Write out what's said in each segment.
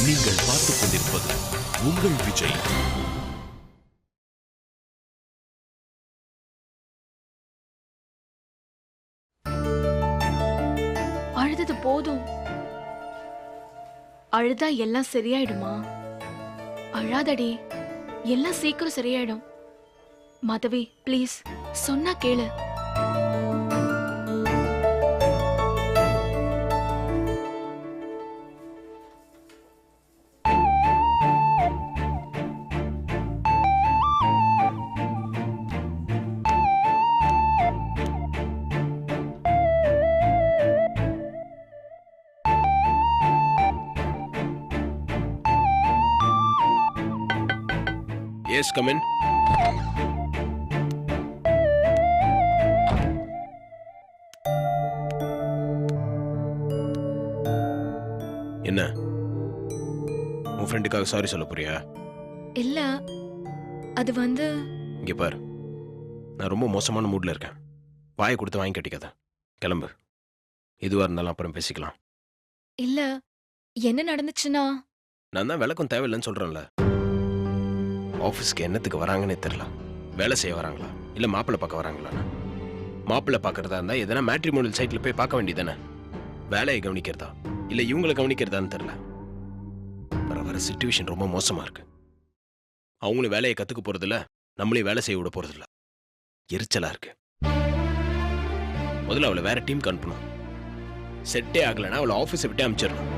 நீங்கள் பார்த்துக் கொண்டிருப்பது உங்கள் விஜய். அழுதது போதும். அழுதா எல்லாம் சரியாயிடுமா? அழாதடி, எல்லாம் சீக்கிரம் சரியாயிடும். மாதவி ப்ளீஸ், சொன்னா கேளு. Yes, come in. என்ன உன் ஃப்ரெண்டுக்காக சாரி சொல்ல போறியா? இல்ல, அது வந்து இங்க பாரு, நான் ரொம்ப மோசமான மூட்ல இருக்கேன். வாயை கொடுத்து வாங்கி கட்டிக்காத. கிளம்பு. எதுவா இருந்தாலும் அப்புறம் பேசிக்கலாம். இல்ல, என்ன நடந்துச்சுன்னா நான் தான் விளக்கம் தேவையில்லைன்னு சொல்றேன்ல. ஆஃபீஸ்க்கு என்னத்துக்கு வராங்கன்னே தெரியல. வேலை செய்ய வராங்களா இல்லை மாப்பிள்ளை பார்க்க வராங்களான்னு? மாப்பிள்ளை பார்க்கறதா இருந்தால் எதனா மேட்ரிமோனியல் சைட்டில் போய் பார்க்க வேண்டியதானே? வேலையை கவனிக்கிறதா இல்லை இவங்களை கவனிக்கிறதான்னு தெரியல. வர வர சிச்சுவேஷன் ரொம்ப மோசமாக இருக்கு. அவங்களும் வேலையை கற்றுக்க போகிறதில்ல, நம்மளையும் வேலை செய்ய விட போகிறதில்ல. எரிச்சலாக இருக்கு. முதல்ல அவளை வேற டீமுக்கு அனுப்பணும். செட்டே ஆகலைன்னா அவளை ஆஃபீஸை விட்டு அனுப்பிச்சிடணும்.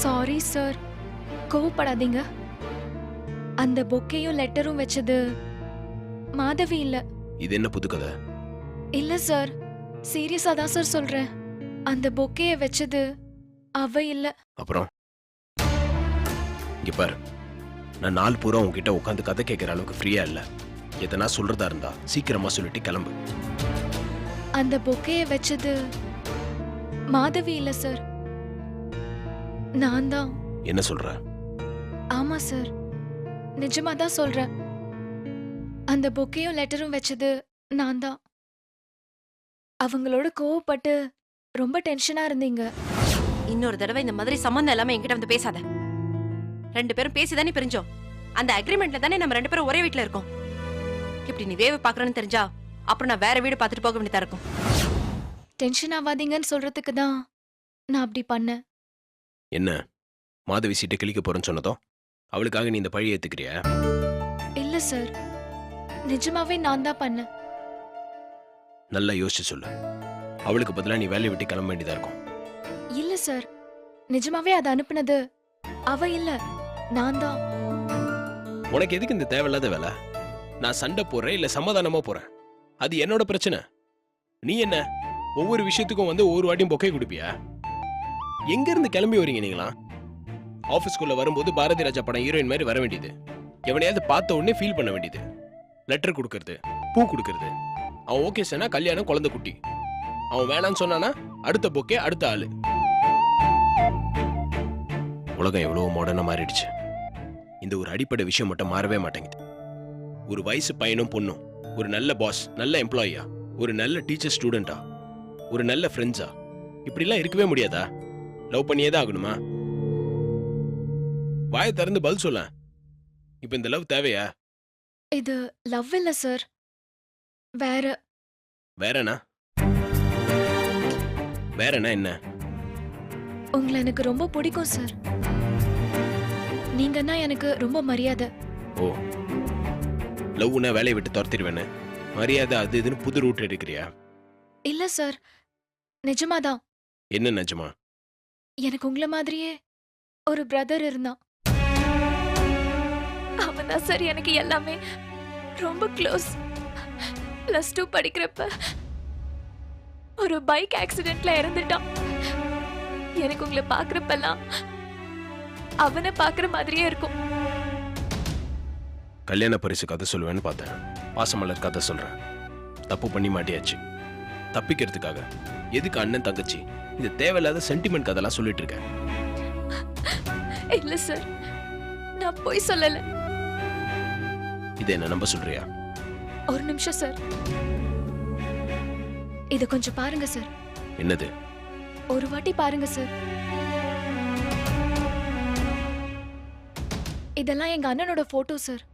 சாரி சார், கோவப்படாதீங்க. அந்த பொக்கையும் லெட்டரும் வச்சது மாதவி இல்ல. இது என்ன புது கதை? இல்ல சார், சீரியஸா தான் சார் சொல்றேன். அந்த பொக்கைய வச்சது அவ இல்ல. அப்புறம் இங்க பாரு, நான் நாள் பூரா உங்ககிட்ட உட்காந்து கதை கேட்கிற அளவுக்கு ஃப்ரீயா இல்ல. எதனா சொல்றதா இருந்தா சீக்கிரமா சொல்லிட்டு கிளம்பு. அந்த பொக்கைய வச்சது மாதவி இல்ல சார், நான் தான். என்ன சொல்ற? ஆமா சார், நிஜமா தான் சொல்றேன். அந்த பொக்கையும் லெட்டரும் வச்சது நான் தான். அவங்களோட கோவப்பட்டு ரொம்ப டென்ஷனா இருந்தீங்க. இன்னொரு தடவை இந்த மாதிரி சம்பந்தம் இல்லாம என்கிட்ட வந்து பேசாத. 2 பேரும் பேசிதானே பிரிஞ்சோம். அந்த அக்ரிமெண்ட்ல தானே நம்ம 2 பேரும் ஒரே வீட்ல இருக்கோம். இப்படி நீ வேவ பாக்குறன்னு தெரிஞ்சா அப்புறம் நான் வேற வீடு பார்த்துட்டு போக வேண்டியதா இருக்கும். டென்ஷன் ஆகாதீங்கன்னு சொல்றதுக்கு தான் நான் அப்படி பண்ணேன். என்ன மாதவி சீட்டை கிழிக்க போறேன்னு சொன்னதோ அவளுக்காக நீ இந்த பழி ஏத்துக்கிறியா? இல்ல சார், நிஜமாவே நான் தான் பண்ணேன். நல்லா யோசிச்சு சொல்லு. அவளுக்கு பதிலா நீ வேலையை விட்டு கிளம்ப வேண்டியதா இருக்கும். இல்ல சார், நிஜமாவே அதை அனுப்புனது அவ இல்ல, நான் தான். உனக்கு எதுக்கு இந்த தேவையில்லாத வேலை? நான் சண்டை போடுறேன் இல்ல சமாதானமா போறேன், அது என்னோட பிரச்சனை. நீ என்ன ஒவ்வொரு விஷயத்துக்கும் வந்து ஒவ்வொரு வாட்டியும் பொக்கை கொடுப்பியா? எங்க இருந்து கிளம்பி வரீங்க நீங்களா? ஆபீஸ்க்குள்ள வரும்போது பாரதி ராஜா படம் ஹீரோயின் மாதிரி வர வேண்டியது. எவனையாவது பார்த்த உடனே ஃபீல் பண்ண வேண்டியது. லெட்டர் கொடுக்கறது, பூ கொடுக்கறது. அவன் ஓகே சொன்னா கல்யாணம், குழந்தை குட்டி. அவன் வேணான்னு சொன்னானா அடுத்த பொக்கே, அடுத்த ஆளு. உலகம் எவ்வளவு மாடர்னா மாறிடுச்சு. இந்த ஒரு அடிப்படை விஷயம் மட்டும் மாறவே மாட்டேங்குது. ஒரு வயசு பையனும் பொண்ணும் ஒரு நல்ல பாஸ், நல்ல எம்ப்ளாயியா, ஒரு நல்ல டீச்சர் ஸ்டூடெண்டா, ஒரு நல்ல ஃப்ரெண்ட்ஸா, இப்படிலாம் இருக்கவே முடியாதா? லவ் பண்ணியே தான் ஆகணுமா? வாயை திறந்து பதில் சொல்ல. இப்ப இந்த லவ் தேவையா? இது லவ் இல்ல சார், வேற. வேறனா? வேறனா என்ன? உங்களை எனக்கு ரொம்ப பிடிக்கும் சார். நீங்கன்னா எனக்கு ரொம்ப மரியாதை. ஓ, லவ்னா வேலையை விட்டு துரத்திடுவேன்னு மரியாதை அது இதுன்னு புது ரூட் எடுக்கிறியா? இல்ல சார், நிஜமாதான். என்ன நிஜமா? எனக்கு உங்களை மாதிரியே ஒரு பிரதர் இருந்தான். அவன் தான் சார் எனக்கு எல்லாமே. ரொம்ப க்ளோஸ். +2 படிக்கிறப்ப ஒரு பைக் ஆக்சிடென்ட்ல இறந்துட்டான். எனக்கு உங்களை பாக்குறப்பெல்லாம் அவனை பாக்குற மாதிரியே இருக்கும். கல்யாண பரிசு கதை சொல்லுவேன்னு பார்த்தேன். பாசமலர் கதை சொல்றேன். தப்பு பண்ணி மாட்டியாச்சு. தப்பிக்கிறதுக்காக எதுக்கு அண்ணன் தங்கச்சி இந்த தேவையில்லாத சென்டிமெண்ட் கதெல்லாம் சொல்லிட்டு இருக்க? இல்ல சார், நான் போய் சொல்லல. இதை என்ன நம்ப சொல்றியா? ஒரு நிமிஷம் சார், இத கொஞ்சம் பாருங்க சார். என்னது? ஒரு வாட்டி பாருங்க சார். இதெல்லாம் எங்க அண்ணனோட போட்டோ சார்.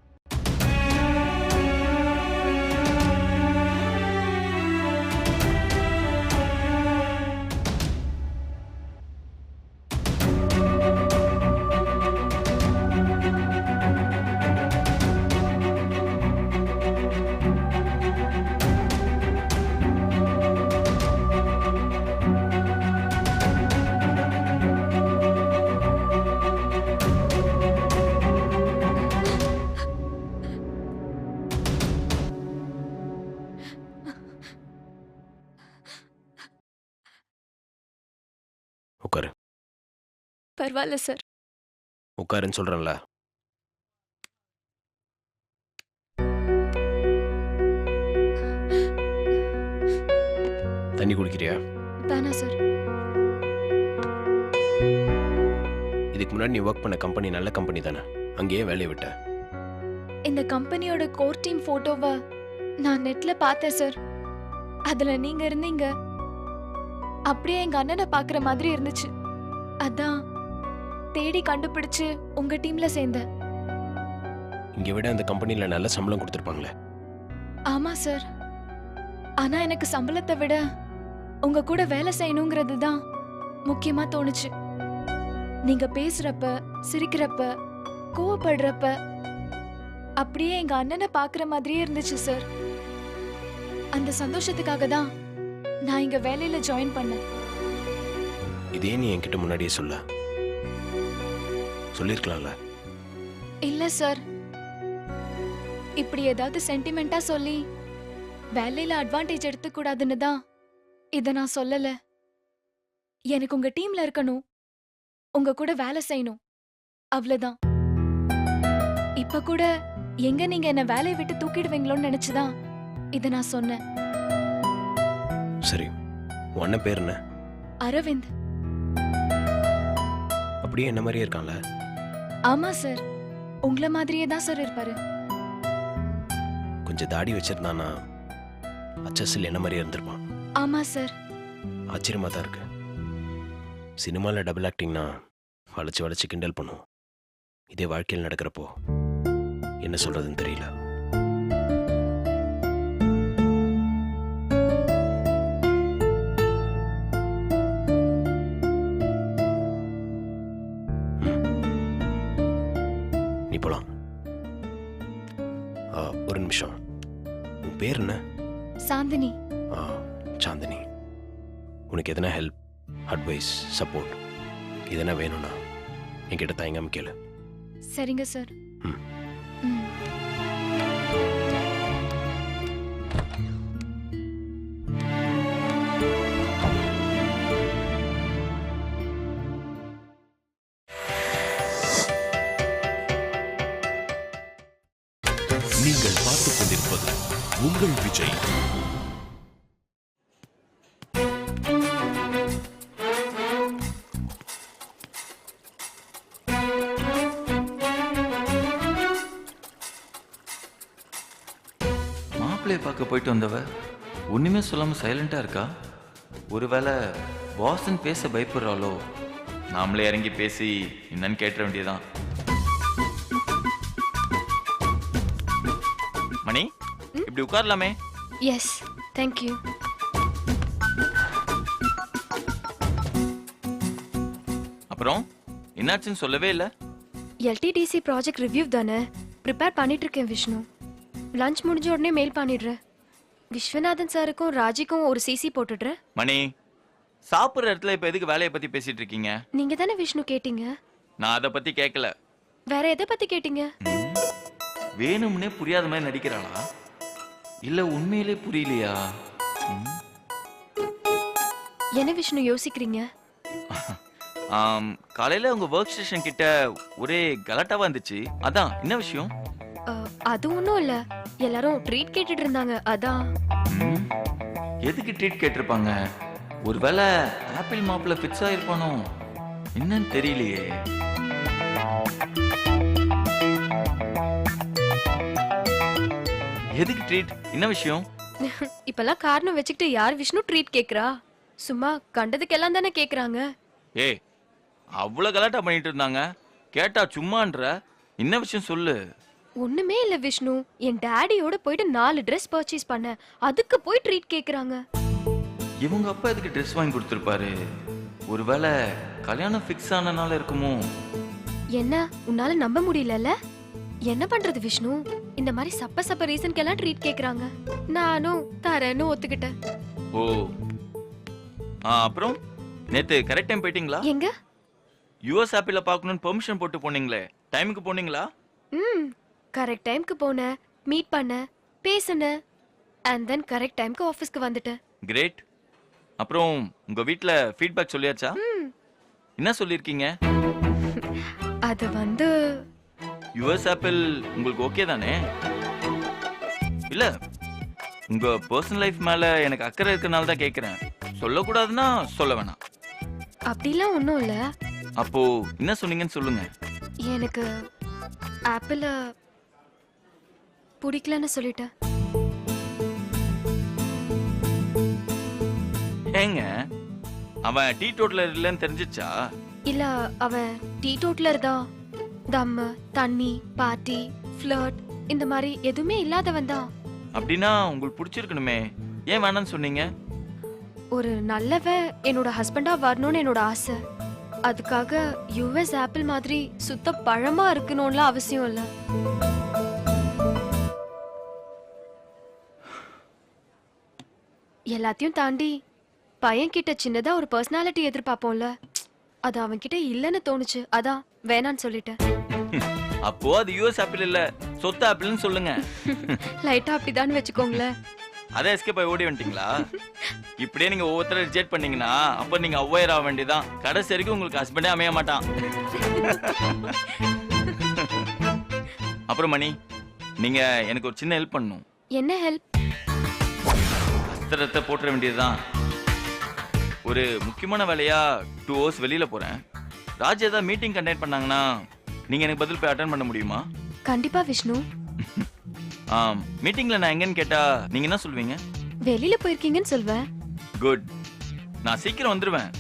உட்காரு. பரவாயில்ல சார். உட்காருன்னு சொல்றேன்ல. தண்ணி குடிக்கிறியா? வேணாம் சார். இதுக்கு முன்னாடி நீ ஒர்க் பண்ண கம்பெனி நல்ல கம்பெனி தானே? அங்கேயே வேலையை விட்ட. இந்த கம்பெனியோட கோர் டீம் போட்டோவை நான் நெட்ல பார்த்தேன் சார். அதுல நீங்க இருந்தீங்க. அப்படியே எங்க அண்ணனை பாக்குற மாதிரி இருந்துச்சு. அதான் தேடி கண்டுபிடிச்சு உங்க டீம்ல சேர்ந்தேன். இங்க விட அந்த கம்பெனில நல்ல சம்பளம் கொடுத்துருப்பாங்களே. ஆமா சார். ஆனா எனக்கு சம்பளத்தை விட உங்க கூட வேலை செய்யணுங்கிறது தான் முக்கியமா தோணுச்சு. நீங்க பேசுறப்ப, சிரிக்கிறப்ப, கோவப்படுறப்ப அப்படியே எங்க அண்ணனை பாக்குற மாதிரியே இருந்துச்சு சார். அந்த சந்தோஷத்துக்காக தான் நான் இங்க வேலையில ஜாயின் பண்ணேன். இதே நீ என்கிட்ட முன்னாடியே சொல்லிருக்கலாம்ல. இல்ல சார், இப்படி ஏதாவது சென்டிமெண்டா சொல்லி வேலையில அட்வான்டேஜ் எடுத்துக்க கூடாதுன்னு தான் இத நான் சொல்லல. எனக்கு உங்க டீம்ல இருக்கணும், உங்க கூட வேலை செய்யணும், அவ்வளவுதான். இப்ப கூட எங்க நீங்க என்ன வேலையை விட்டு தூக்கிடுவீங்களோன்னு நினைச்சுதான் இத நான் சொன்னேன். சரி, உன் அண்ணன் பேர் என்ன? அரவிந்த். அப்படியே என்ன மாதிரியே இருக்கான்ல? ஆமா சார், உங்கள மாதிரியே தான் சார் இருப்பாரு. கொஞ்சம் தாடி வச்சிருந்தானா அச்சஸில் என்ன மாதிரியே இருந்திருப்பான். ஆமா சார். ஆச்சரியமா தான் இருக்கு. சினிமாவில் டபுள் ஆக்டிங்னா வளைச்சு வளைச்சு கிண்டல் பண்ணும். இதே வாழ்க்கையில் நடக்கிறப்போ என்ன சொல்றதுன்னு தெரியல. நீ போலாம். ஒரு நிமிஷம், உன் பேர் என்ன? சாந்தினி. சாந்தினி, உனக்கு எதனா ஹெல்ப், அட்வைஸ், சப்போர்ட் எதனா வேணும்னா என்கிட்ட தயங்காம கேளு. சரிங்க சார். ம். ம். நீங்கள் பார்த்துக் கொண்டிருப்பது உங்கள் விஜய். மாப்பிள்ளையை பார்க்க போயிட்டு வந்தவ ஒண்ணுமே சொல்லாம சைலண்டா இருக்கா. ஒருவேளை பாஸ்ன்னு பேச பயப்படுறாளோ? நாமளே இறங்கி பேசி என்னன்னு கேட்ட வேண்டியதான். மணி, இப்படி உட்காரலாமே? S, thank you. அப்புறம் என்னாச்சுன்னு சொல்லவே இல்லை. LTDC ப்ராஜெக்ட் ரிவ்யூ தானே, ப்ரிப்பேர் பண்ணிட்டு இருக்கேன் விஷ்ணு. லஞ்ச் முடிஞ்ச உடனே மெயில் பண்ணிடுறேன். விஸ்வநாதன் சாருக்கும் ராஜிக்கும் ஒரு CC போட்டுடுறேன். மணி, சாப்பிட்ற இடத்துல இப்ப எதுக்கு வேலையை பத்தி பேசிட்டு இருக்கீங்க? நீங்க தானே விஷ்ணு கேட்டீங்க. நான் அதை பத்தி கேட்கல. வேற எதை பத்தி கேட்டீங்க? வேணும்னே புரியாத மாதிரி நடிக்கிறாளா இல்ல உண்மையிலே புரியலையா? என்ன விஷ்ணு யோசிக்கிறீங்க? காலையில உங்க ஒர்க் ஸ்டேஷன் கிட்ட ஒரே கலாட்டாவா இருந்துச்சு. அதான் என்ன விஷயம்? அது ஒன்றும் இல்ல, எல்லாரும் ட்ரீட் கேட்டுட்டு இருந்தாங்க, அதான். எதுக்கு ட்ரீட் கேட்டிருப்பாங்க? ஒருவேளை ஆப்பிள் மாப்பிள்ள ஃபிக்ஸ் ஆயிருப்பானோ? என்னன்னு தெரியலையே. எதுக்கு ட்ரீட்? என்ன விஷயம்? இப்பெல்லாம் காரணம் வச்சுக்கிட்டு யார் விஷ்ணு ட்ரீட் கேக்குறா? சும்மா கண்டதுக்கெல்லாம் தானே கேக்குறாங்க. ஏய், அவ்வளவு கலாட்டா பண்ணிட்டு இருந்தாங்க, கேட்டா சும்மான்ற. என்ன விஷயம் சொல்லு. ஒண்ணுமே இல்ல விஷ்ணு. என் டாடியோட போயிட்டு 4 ட்ரெஸ் பர்ச்சேஸ் பண்ணேன். அதுக்கு போய் ட்ரீட் கேக்குறாங்க. இவங்க அப்பா எதுக்கு ட்ரெஸ் வாங்கி கொடுத்துருப்பாரு? ஒருவேளை கல்யாணம் ஃபிக்ஸ் ஆனனால இருக்குமோ? என்ன உன்னால நம்ப முடியலல்ல? என்ன பண்றது விஷ்ணு? இந்த மாதிரி சப்ப ரீசன்க்கெல்லாம் ட்ரீட் கேக்குறாங்க. நானும் தரேன்னு ஒத்துக்கிட்டேன். ஓ அப்புறம் நேத்து கரெக்ட் டைம் போயிட்டீங்களா? எங்க? யுஎஸ் ஆப்பிள பார்க்கணும்னு பெர்மிஷன் போட்டு போனீங்களே, டைமுக்கு போனீங்களா? கரெக்ட் டைம்க்கு போனேன், மீட் பண்ணேன், பேசினேன், அண்ட் தென் கரெக்ட் டைம்க்கு ஆபீஸ்க்கு வந்துட்டேன். கிரேட். அப்புறம் உங்க வீட்ல ஃபீட்பேக் சொல்லியாச்சா? என்ன சொல்லிருக்கீங்க? அது வந்து யுஎஸ் ஆப்பிள் உங்களுக்கு ஓகே தானே? இல்ல உங்க பர்சனல் லைஃப் மேல எனக்கு அக்கறை இருக்கனால தான் கேக்குறேன். சொல்லக்கூடாதுன்னா சொல்ல வேணாம். அப்படிலாம் ஒன்றும் இல்ல. அப்போ என்ன சொன்னீங்கன்னு சொல்லுங்க. எனக்கு ஆப்பிள பிடிக்கலன்னு சொல்லிட்டேன். ஏங்க அவன் டீ டோட்டலர் இல்லைன்னு தெரிஞ்சிச்சா? இல்ல, அவன் டீ டோட்டலர் தான். தம்மு, தண்ணி, பார்ட்டி, ஃப்ளர்ட் இந்த மாதிரி எதுவுமே இல்லாதவன் தான். அப்படின்னா உங்களுக்கு பிடிச்சிருக்கணுமே, ஏன் வேணாம்னு சொன்னீங்க? ஒரு நல்லவன் என்னோட ஹஸ்பண்டா வரணும்னு என்னோட ஆசை. அதுக்காக யுஎஸ் ஆப்பிள் மாதிரி சுத்த பழமா இருக்கணும்லாம் அவசியம் இல்ல. எல்லாத்தையும் தாண்டி பையன் கிட்ட சின்னதா ஒரு பர்சனாலிட்டி எதிர்பார்ப்போம்ல, அது அவன் கிட்ட இல்லைன்னு தோணுச்சு. அதான் வேணான்னு சொல்லிட்டேன். அப்போ அது யுஎஸ் ஆப்பிள் இல்ல, சொத்த ஆப்பிள்னு சொல்லுங்க. லைட்டா அப்படிதான் வச்சுக்கோங்களேன். அதை எஸ்கேப் ஆகி ஓடி வந்துட்டீங்களா? இப்படியே நீங்க ஒவ்வொருத்தரை ரிஜெக்ட் பண்ணீங்கன்னா அப்ப நீங்க அவ்வையர் ஆக வேண்டியதான். கடைசி வரைக்கும் உங்களுக்கு ஹஸ்பண்டே அமைய மாட்டான். அப்புறம் மணி, நீங்க எனக்கு ஒரு சின்ன ஹெல்ப் பண்ணணும். என்ன ஹெல்ப்? அஸ்திரத்தை போட்டுற வேண்டியதுதான். ஒரு முக்கியமான வேலையா 2 hours வெளியில போறேன். ராஜ் ஏதாவது மீட்டிங் கண்டக்ட் பண்ணாங்கன்னா நீங்க எனக்கு பதில் போய் அட்டென்ட் பண்ண முடியுமா? கண்டிப்பா விஷ்ணு. மீட்டிங்ல நான் எங்கன்னு கேட்டா நீங்க என்ன சொல்வீங்க? வெளியில போயிருக்கீங்கன்னு சொல்வேன். குட். நான் சீக்கிரம் வந்துருவேன்.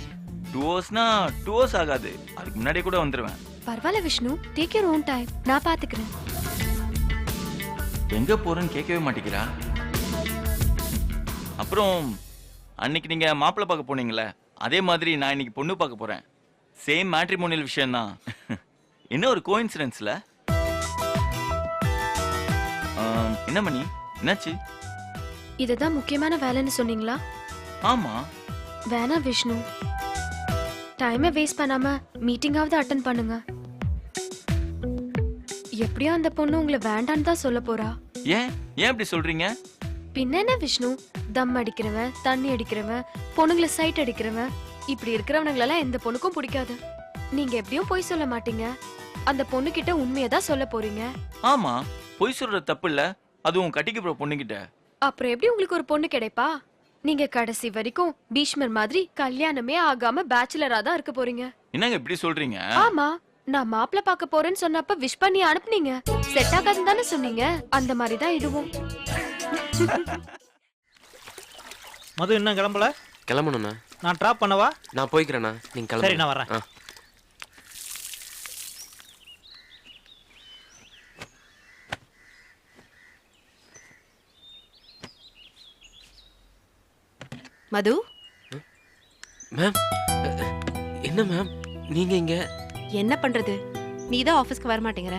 2 hoursனா 2 hours ஆகாது, அதுக்கு முன்னாடியே கூட வந்துருவேன். பரவாயில்ல Vishnu, take your own time. நான் பாத்துக்கிறேன். எங்க போறேன்னு கேட்கவே மாட்டேங்கிறா. அப்புறம் அன்னைக்கு நீங்க மாப்பிள்ளை பார்க்க போனீங்களே, அதே மாதிரி நான் இன்னைக்கு பொண்ணு பார்க்க போறேன். சேம் மேட்ரிமோனியல் விஷயம் தான். என்ன ஒரு கோஇன்சிடென்ஸ்ல. என்ன மணி, என்னாச்சு? இதுதான் முக்கியமான வேலைன்னு சொன்னீங்களா? ஆமா. வேணா விஷ்ணு, டைமை வேஸ்ட் பண்ணாம மீட்டிங்காவது அட்டென்ட் பண்ணுங்க. எப்படியும் அந்த பொண்ணு உங்களை வேண்டான்னு தான் சொல்ல போறா. ஏன் அப்படி சொல்றீங்க? பின்ன என்ன விஷ்ணு, தம் அடிக்கிறவன், தண்ணி அடிக்கிறவன், பொண்ணுங்களை சைட் அடிக்கிறவன், இப்படி இருக்கிறவனுங்களெல்லாம் எந்த பொண்ணுக்கும் பிடிக்காது. நீங்க எப்படியும் பொய் சொல்ல மாட்டீங்க. அந்த பொண்ணு கிட்ட உண்மையதான் சொல்ல போறீங்க. ஆமா, பொய் சொல்றது தப்பு இல்ல, அதுவும் கட்டிக்கு போற பொண்ணுகிட்ட. அப்புறம் எப்படி உங்களுக்கு ஒரு பொண்ணு கிடைப்பா? நீங்க கடைசி வரைக்கும் பீஷ்மர் மாதிரி கல்யாணமே ஆகாம பேச்சுலரா தான் இருக்க போறீங்க. என்னங்க இப்படி சொல்றீங்க? ஆமா, நான் மாப்பிள்ள பார்க்க போறேன்னு சொன்னப்ப விஷ் பண்ணி அனுப்புனீங்க. செட் ஆகாதுன்னு தானே சொன்னீங்க. அந்த மாதிரி தான் இதுவும். மது இன்னும் கிளம்பல? கிளம்பணுண்ணா. நான் டிராப் பண்ணவா? நான் போய்க்கிறேண்ணா, நீங்க கிளம்பு. சரி, நான் வரேன். மது, மேம், என்ன மேம் நீங்க இங்க? என்ன பண்றது, நீ தான் ஆபீஸ்க்கு வர மாட்டேங்கிற.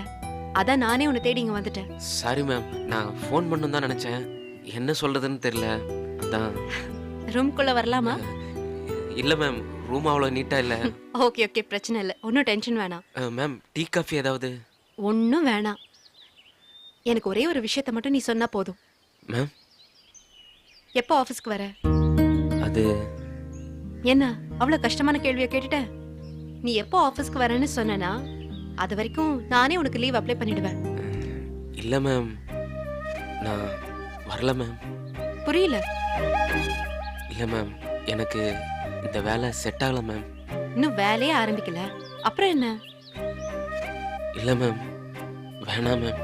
அதான் நானே உன்னை தேடி இங்க வந்துட்டேன். சாரி மேம், நான் ஃபோன் பண்ணணும் தான் நினைச்சேன். என்ன சொல்றதுன்னு தெரியல, அதான். ரூம்குள்ள வரலாமா? இல்ல மேம், ரூம் அவ்வளோ நீட்டா இல்ல. ஓகே ஓகே, பிரச்சனை இல்லை, ஒன்றும் டென்ஷன் வேணாம். மேம், டீ காஃபி ஏதாவது? ஒன்றும் வேணாம். எனக்கு ஒரே ஒரு விஷயத்த மட்டும் நீ சொன்னா போதும். மேம், எப்போ ஆபீஸ்க்கு வர? அது என்ன அவ்வளோ கஷ்டமான கேள்வியை கேட்டுட்ட? நீ எப்போ ஆபீஸ்க்கு வரேன்னு சொன்னா அது வரைக்கும் நானே உனக்கு லீவ் அப்ளை பண்ணிடுவேன். இல்ல மேம், நான் வரல மேம். புரியல? இல்ல மேம், எனக்கு இந்த வேலை செட் ஆகல மேம். இன்னும் வேலையே ஆரம்பிக்கல, அப்புறம் என்ன? இல்ல மேம், வேணாம் மேம்.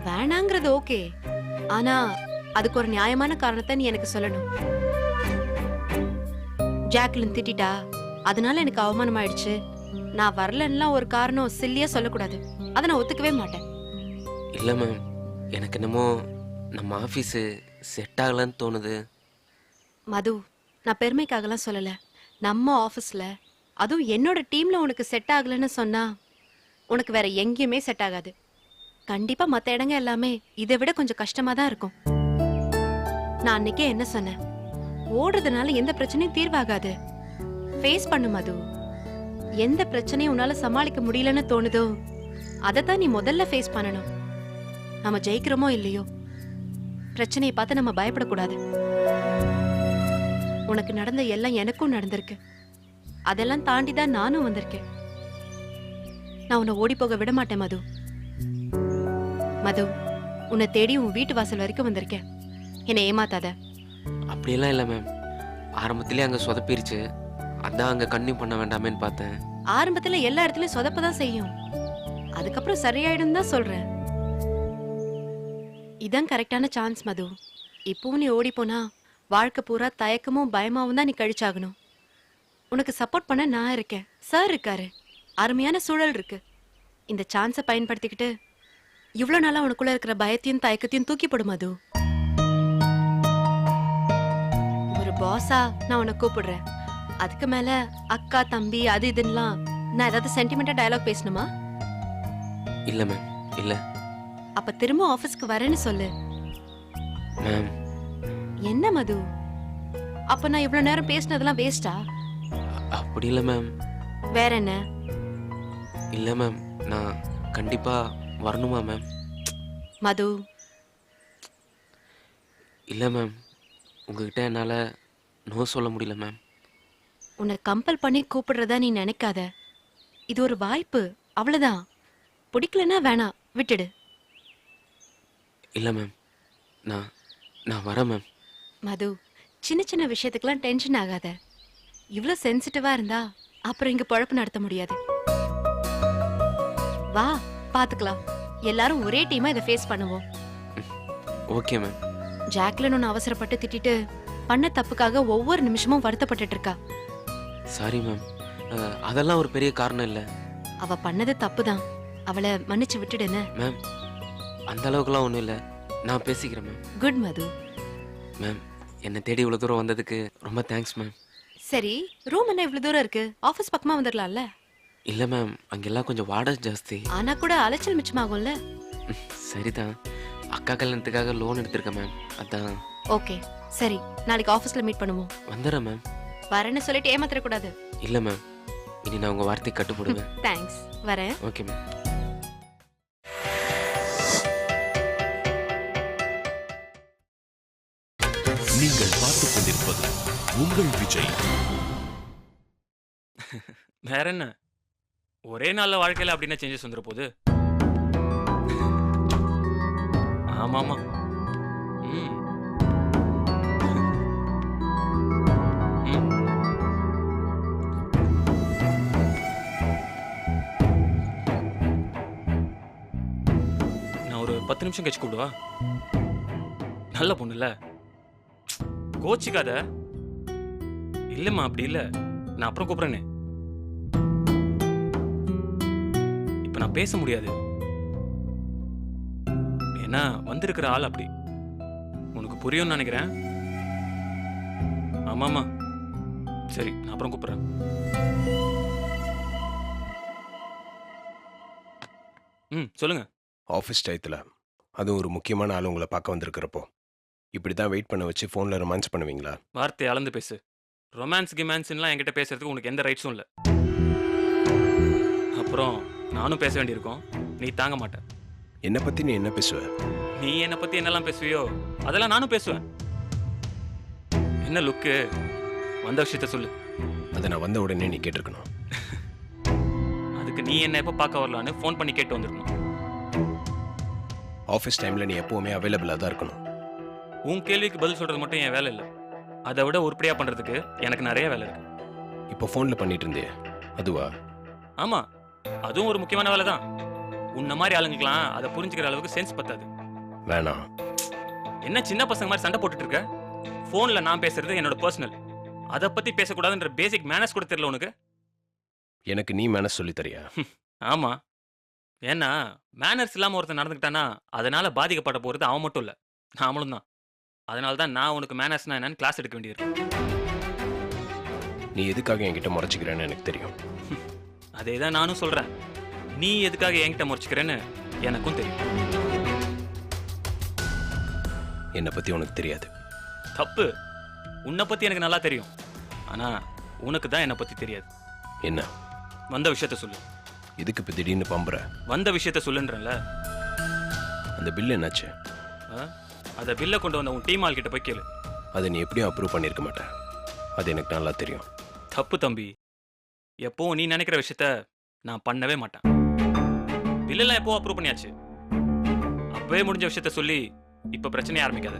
வேணாங்கிறது ஓகே, ஆனா அதுக்கு ஒரு நியாயமான காரணத்தை நீ எனக்கு சொல்லணும். ஜாக்லின் திட்டா, அதனால எனக்கு அவமானம் ஆயிடுச்சு, நான் வரலன்னா ஒரு காரணம் சில்லியா சொல்லக்கூடாது. அதை நான் ஒத்துக்கவே மாட்டேன். இல்லை மேம், எனக்கு என்னமோ நம்ம ஆஃபீஸு செட் ஆகலன்னு தோணுது. மது, நான் பெருமைக்காகலாம் சொல்லல. நம்ம ஆபீஸ்ல, அதுவும் என்னோட டீம்ல உனக்கு செட் ஆகலன்னு சொன்னா உனக்கு வேற எங்கேயுமே செட் ஆகாது. கண்டிப்பா மத்த இடங்க எல்லாமே இதை விட கொஞ்சம் கஷ்டமா தான் இருக்கும். நான் அன்னைக்கே என்ன சொன்னேன், ஓடுறதுனால எந்த பிரச்சனையும் தீர்வாகாது. ஃபேஸ் பண்ணு மது. எந்த பிரச்சனையும் உன்னால சமாளிக்க முடியலன்னு தோணுதோ அதைத்தான் நீ முதல்ல ஃபேஸ் பண்ணணும். நம்ம ஜெயிக்கிறோமோ இல்லையோ, பிரச்சனையை பார்த்து நம்ம பயப்படக்கூடாது. உனக்கு நடந்த எல்லாம் எனக்கும் நடந்திருக்கு. அதெல்லாம் தாண்டி தான் நானும் வந்திருக்கேன். நான் உன்னை ஓடி போக விட மாட்டேன் மது. மது, உன்னை தேடி உன் வீட்டு வாசல் வரைக்கும் வந்திருக்கேன். என்னை ஏமாத்தாத. அப்படியெல்லாம் இல்லை மேம், ஆரம்பத்திலே அங்கே சொதப்பிருச்சு, அதான் அங்கே கன்னியூ பண்ண வேண்டாமேன்னு பார்த்தேன். ஆரம்பத்துல எல்லா இடத்துலயும் சொதப்பதான் செய்யும், அதுக்கப்புறம் சரியாயிடும் தான் சொல்றேன். இதான் கரெக்டான சான்ஸ் மது. இப்பவும் நீ ஓடி போனா வாழ்க்கை பூரா தயக்கமும் பயமாவும் தான் நீ கழிச்சாகணும். உனக்கு சப்போர்ட் பண்ண நான் இருக்கேன், சார் இருக்காரு, அருமையான சூழல் இருக்கு. இந்த சான்ஸை பயன்படுத்திக்கிட்டு இவ்வளவு நாளா உனக்குள்ள இருக்கிற பயத்தையும் தயக்கத்தையும் தூக்கி போடு மது. ஒரு பாஸா நான் உன்னை கூப்பிடுறேன். அதுக்கு மேல அக்கா தம்பி அது இதுன்னெலாம் நான் ஏதாவது சென்டிமெண்டா டயலாக் பேசணுமா? இல்லை மேம், இல்லை. அப்ப திரும்ப ஆபீஸ்க்கு வரேன்னு சொல்லு. மேம், என்ன மது, அப்ப நான் இவ்வளவு நேரம் பேசினதெல்லாம் வேஸ்டா? அப்படி இல்லை மேம். வேற என்ன? இல்லை மேம், நான் கண்டிப்பாக வரணுமா மேம்? மது, இல்லை மேம், உங்ககிட்ட என்னால் நோ சொல்ல முடியல மேம். உன்னை கம்பல் பண்ணி கூப்பிடுறதா நீ நினைக்காத. இது ஒரு வாய்ப்பு, அவ்வளவுதான். பிடிக்கலன்னா வேணாம், விட்டுடு. இல்லை மேம், நான் வரேன் மேம். மது, சின்ன சின்ன விஷயத்துக்கெல்லாம் டென்ஷன் ஆகாத. இவ்வளவு சென்சிட்டிவா இருந்தா அப்புறம் இங்க பொழப்பு நடத்த முடியாது. வா, பாத்துக்கலாம். எல்லாரும் ஒரே டீமா இதை ஃபேஸ் பண்ணுவோம். Okay ma'am. ஜாக்லின் ஒன்னு அவசரப்பட்டு திட்டிட்டு பண்ண தப்புக்காக ஒவ்வொரு நிமிஷமும் வருத்தப்பட்டுட்டு இருக்கா. சாரி மேம், அதெல்லாம் ஒரு பெரிய காரணம் இல்லை. அவ பண்ணது தப்புதான், அவளை மன்னிச்சு விட்டுடுன்னு. மேம், அந்த அளவுக்குலாம் ஒன்றும் இல்லை, நான் பேசிக்கிறேன் மேம். குட் மது. மேம், என்னை தேடி இவ்வளோ தூரம் வந்ததுக்கு ரொம்ப தேங்க்ஸ் மேம். சரி, ரூம் என்ன இவ்வளவு தூரம் இருக்கு? ஆபீஸ் பக்கமா வந்துடலாம்ல? இல்லை மேம், அங்கெல்லாம் கொஞ்சம் வாடகை ஜாஸ்தி. ஆனா கூட அலைச்சல் மிச்சமாகும்ல? சரிதான், அக்கா கல்யாணத்துக்காக லோன் எடுத்திருக்கேன் மேம், அதான். ஓகே, சரி, நாளைக்கு ஆபீஸ்ல மீட் பண்ணுவோம். வந்துடுறேன் மேம். வரேன்னு சொல்லிட்டு ஏமாத்திரக்கூடாது. இல்லை மேம், இனி நான் உங்கள் வார்த்தைக்கு கட்டுப்படுவேன். தேங்க்ஸ், வரேன். Okay ma'am. நீங்கள் பார்த்துக் கொண்டிருப்பது உங்கள் விஜய். வேற என்ன, ஒரே நாள்ல வாழ்க்கையில அப்படின்னா சேஞ்சஸ் வந்துட போகுது. ஆமாமா. ம். ம். நான் ஒரு 10 நிமிஷம் கழிச்சு கூப்பிடுவா? நல்ல பொண்ணுல்ல, கோச்சிக்காத. இல்லம்மா, அப்படி இல்ல, நான் அப்புறம் கூப்பிடுறேனே. இப்ப நான் பேச முடியாது, ஏன்னா வந்திருக்கிற ஆள் அப்படி. உனக்கு புரியும்னு நினைக்கிறேன். ஆமாமா, சரி, நான் அப்புறம் கூப்பிடுறேன். ம், சொல்லுங்க. ஆஃபீஸ் டயத்தில் அதுவும் ஒரு முக்கியமான ஆள் உங்களை பார்க்க வந்திருக்கிறப்போ இப்படி தான் வெயிட் பண்ண வச்சு ஃபோனில் ரொமான்ஸ் பண்ணுவீங்களா? வார்த்தை அளந்து பேசு. ரொமான்ஸ் கிமான்ஸ்லாம் என்கிட்ட பேசுறதுக்கு உனக்கு எந்த ரைட்ஸும் இல்லை. அப்புறம் நானும் பேச வேண்டியிருக்கோம், நீ தாங்க மாட்டேன். என்னை பற்றி நீ என்ன பேசுவ? நீ என்னை பற்றி என்னெல்லாம் பேசுவியோ அதெல்லாம் நானும் பேசுவேன். என்ன லுக்கு, வந்த விஷயத்த சொல்லு. அதை நான் வந்த உடனே நீ கேட்டிருக்கணும். அதுக்கு நீ என்ன எப்போ பார்க்க வரலான்னு ஃபோன் பண்ணி கேட்டு வந்திருக்கணும். ஆஃபீஸ் டைமில் நீ எப்போவுமே அவைலபிளாக தான் இருக்கணும். உன் கேள்விக்கு பதில் சொல்றது மட்டும் என் வேலை இல்லை, அதை விட உருப்படியா பண்றதுக்கு எனக்கு நிறைய வேலை இருக்கு. இப்போ ஃபோனில் பண்ணிட்டு இருந்தியே, அதுவா? ஆமா, அதுவும் ஒரு முக்கியமான வேலை தான். உன்ன மாதிரி ஆளுங்களுக்கெல்லாம் அதை புரிஞ்சுக்கிற அளவுக்கு சென்ஸ் பத்தாது. வேணாம். என்ன சின்ன பசங்க மாதிரி சண்டை போட்டுட்டு இருக்க? ஃபோன்ல நான் பேசுறது என்னோட பர்சனல், அதை பத்தி பேசக்கூடாதுன்ற பேசிக் மேனஸ் கூட தெரியல உனக்கு. எனக்கு நீ மேனஸ் சொல்லி தரியா? ஆமா, ஏன்னா மேனர்ஸ் இல்லாம ஒருத்தன் நடந்துக்கிட்டானா அதனால பாதிக்கப்பட போறது அவன் மட்டும் இல்ல, நாமளும் தான். அதனால தான் நான் உனக்கு மேனர்ஸ்னா என்னன்னு கிளாஸ் எடுக்க வேண்டியிருக்கு. நீ எதுக்காக என்கிட்ட முறைச்சிக்கிறேன்னு எனக்கு தெரியும். அதே தான் நானும் சொல்றேன். நீ எதுக்காக என்கிட்ட முறைச்சிக்கிறேன்னு எனக்கும் தெரியும். என்னை பத்தி உனக்கு தெரியாது. தப்பு. உன்னை பத்தி எனக்கு நல்லா தெரியும். ஆனா உனக்கு தான் என்னை பத்தி தெரியாது. என்ன வந்த விஷயத்த சொல்லு. இதுக்கு இப்போ திடீர்னு பம்புற? வந்த விஷயத்த சொல்லுன்றல. அந்த பில் என்னாச்சு? அதை பில்லை கொண்டு வந்த உன் டீம் ஆள் கிட்ட போய் கேளு. அதை நீ எப்படியும் அப்ரூவ் பண்ணியிருக்க மாட்டேன். அது எனக்கு நல்லா தெரியும். தப்பு தம்பி. எப்பவும் நீ நினைக்கிற விஷயத்த நான் பண்ணவே மாட்டேன். பில்லெல்லாம் எப்போ அப்ரூவ் பண்ணியாச்சு. அப்பவே முடிஞ்ச விஷயத்த சொல்லி இப்ப பிரச்சனையே ஆரம்பிக்காத.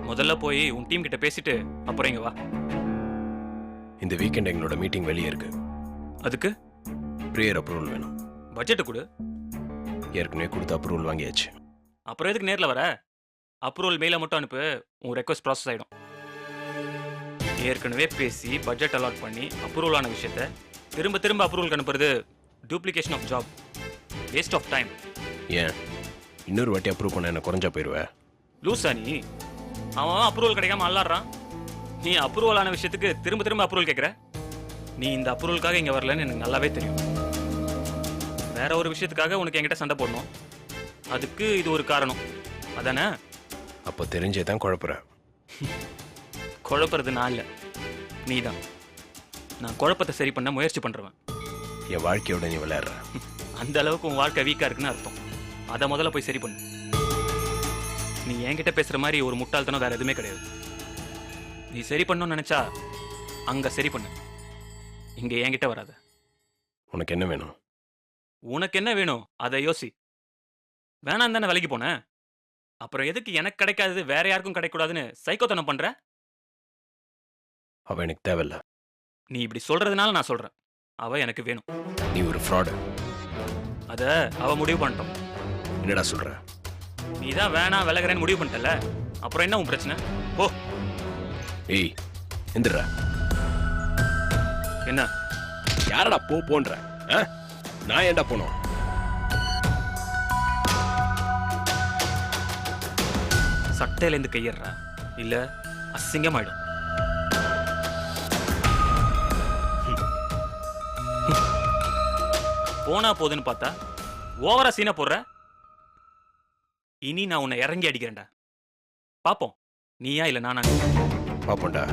முதல்ல போய் உன் டீம் கிட்ட பேசிட்டு அப்புறம் இங்க வா. இந்த வீக்கெண்ட் எங்களோட மீட்டிங் வெளியே இருக்கு. அதுக்கு ப்ரேயர் அப்ரூவல் வேணும். பட்ஜெட்டு கொடு. ஏற்கனவே கொடுத்து அப்ரூவல் வாங்கியாச்சு. அப்புறம் எதுக்கு நேரில் வர? அப்ரூவல் மெயிலை மட்டும் அனுப்பு, உன் ரெக்வஸ்ட் ப்ராசஸ் ஆகிடும். ஏற்கனவே பேசி பட்ஜெட் அலாட் பண்ணி அப்ரூவல் ஆன விஷயத்த திரும்ப திரும்ப அப்ரூவல் அனுப்புறது duplication of job, waste of time. ஏன் இன்னொரு வாட்டி அப்ரூவ் பண்ண என்ன குறைஞ்சா போயிடுவேன்? லூஸா நீ? அவன் அப்ரூவல் கிடைக்காம அல்லாடுறான். நீ அப்ரூவல் ஆன விஷயத்துக்கு திரும்ப திரும்ப அப்ரூவல் கேட்குற. நீ இந்த அப்ரூவலுக்காக இங்கே வரலன்னு எனக்கு நல்லாவே தெரியும். வேற ஒரு விஷயத்துக்காக உனக்கு என்கிட்ட சண்டை போடணும். அதுக்கு இது ஒரு காரணம் அதானே? அப்போ தெரிஞ்சே தான் குழப்புற. குழப்பறது நான் இல்லை, நீ தான். நான் குழப்பத்தை சரி பண்ண முயற்சி பண்ணுறவன். என் வாழ்க்கையோட நீ விளையாடுற. அந்த அளவுக்கு உன் வாழ்க்கை வீக்காக இருக்குன்னு அர்த்தம். அதை முதல்ல போய் சரி பண்ணு. நீ என்கிட்ட பேசுகிற மாதிரி ஒரு முட்டாள்தனம் வேற எதுவுமே கிடையாது. நீ சரி பண்ணணும்னு நினச்சா அங்கே சரி பண்ணு, இங்கே என்கிட்ட வராத. உனக்கு என்ன வேணும்? உனக்கு என்ன வேணும் அதை யோசி. வேணாம் தானே விலைக்கு போனேன். அப்புறம் எதுக்கு எனக்கு கிடைக்காதது வேற யாருக்கும் கிடைக்கூடாதுன்னு சைக்கோத்தனம் பண்ற? அவ எனக்கு தேவையில்ல. நீ இப்படி சொல்றதுனால நான் சொல்றேன், அவ எனக்கு வேணும். நீ ஒரு ஃப்ராடு. அத அவ முடிவு பண்ணிட்டோம். என்னடா சொல்ற? நீ தான் வேணாம் விலகிறேன்னு முடிவு பண்ணிட்டல, அப்புறம் என்ன உன் பிரச்சனை? ஓ ஏய் எந்திரா. என்ன யாரடா போ போன்ற? நான் ஏன்டா போனோம்? சட்டையிலேருந்து கையேறா இல்ல அசிங்கமாயிடும். போனா போதுன்னு பார்த்தா ஓவரா சீனை போடுற. இனி நான் உன்னை இறங்கி அடிக்கிறேன்டா. பாப்போம் நீயா இல்ல நானா. பாப்போண்டா.